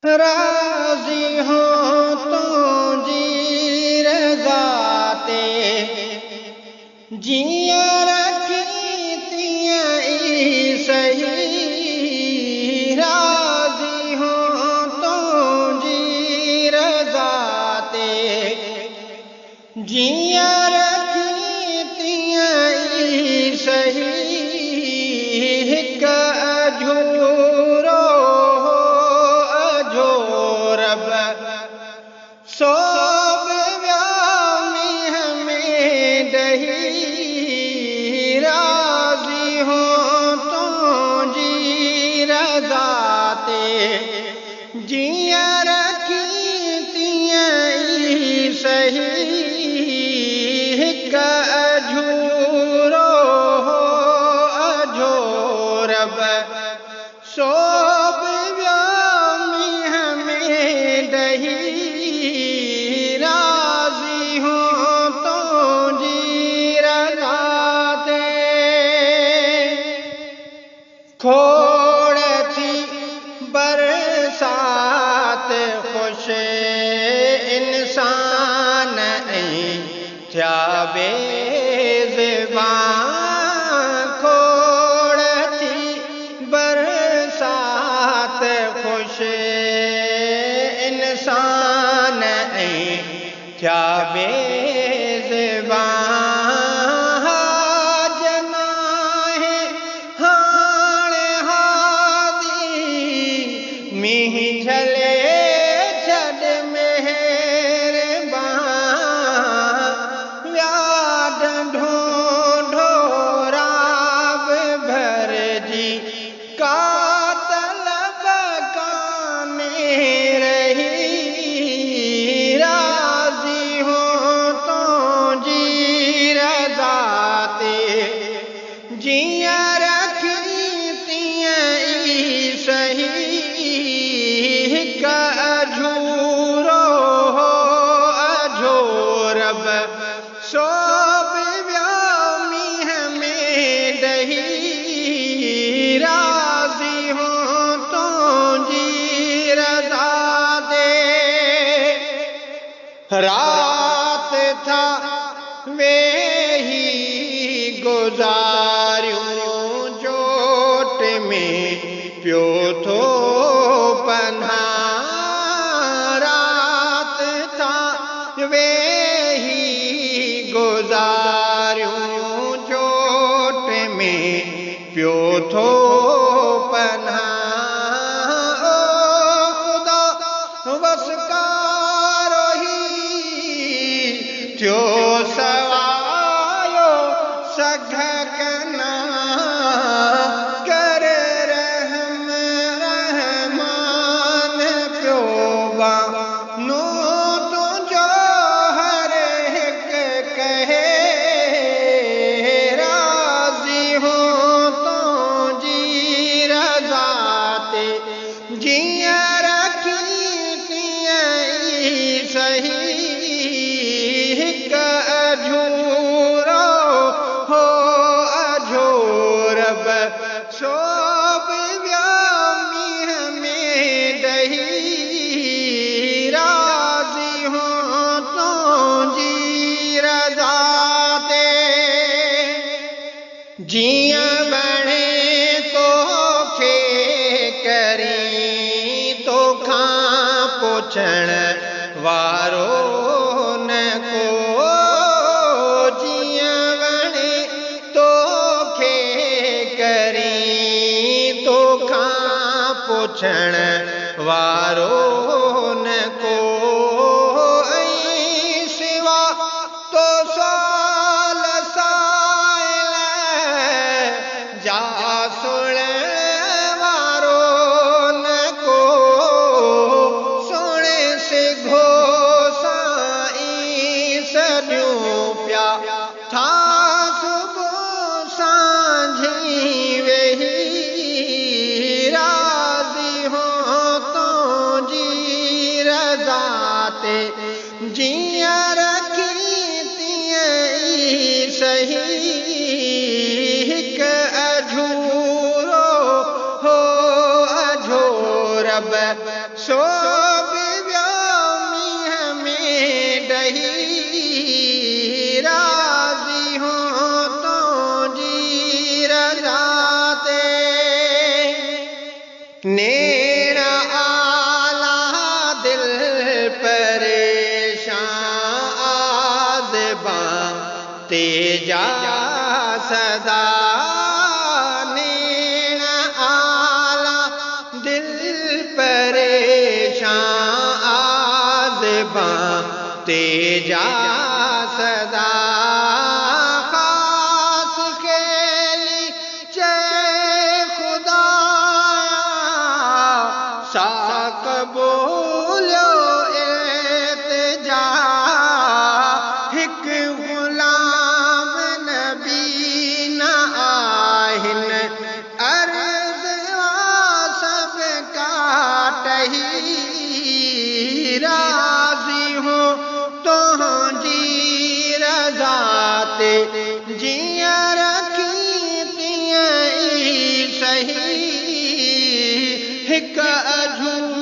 राज़ी हो तुंहिंजी रज़ा ते जीअं रखी तीअं ई सही। राज़ी हो तुंहिंजी रज़ा ते जीअं रखी तीअं ई सही। हिकु अधूरो सो विया मींहं में ॾही। राज़ी हो तुंहिंजी रज़ा ते जीअं रखी तीअं ई सही। हिकु अधूरो रब सो विया मींहं में ॾही। खोड़ थी बरसात ख़ुश इंसान ऐं थिया बेज़बान। खोड़ थी बरसात ख़ुश इंसान ऐं थिया बेज़बान। मींहुं झले छॾ महिरबान व्याद ढूंढो राब भरजी का तलब काने रही। राज़ी हो तुंहिंजी रज़ा ते जीअं रखी तीअं ई सही। रब सो विया मींहं में ॾही। राज़ी हो तुंहिंजी रज़ा ते रात था वेही गुज़ारियूं जोट में पियो थो पनाह। रात था वेही गुज़ारियूं जोट में पियो थो पनाह। ख़ुदा वसकारो ही थियो सवायो सघ कना कर रहम रहमान पियो बानो तुंहिंजो हर हिकु कहे। राज़ी हो तुंहिंजी रज़ा ते जीअं रखी तीअं ई सही। हिकु अधूरो रब सो विया मींहं में ॾही। राज़ी हो तुंहिंजी रज़ा ते जीअं बणे तोखे करी तोखां पुछण वारो न को। जीअं बणे तोखे करी तोखां पुछण वारो न को। ऐं सिवा तो साल साइल जा सुणण वारो न को। सुणे सिघो साईं सॼियूं पिया था सुबुह सांझी वेही। राज़ी हो तुंहिंजी रज़ा ते जीअं रखी तीअं ई सही। हिकु अधूरो रब सो तेजा सदा नेण आला दिल परेशान आज़िबा तेजा सदा खास खेली चे खुदाया सा कबूलियो इल्तिजा हिक गुलाम नबी न आहिन अर्ज़ सब काटही राज़ी हो तुंहिंजी रज़ा ते जियां रखी तीअं ई सही हिक अझूर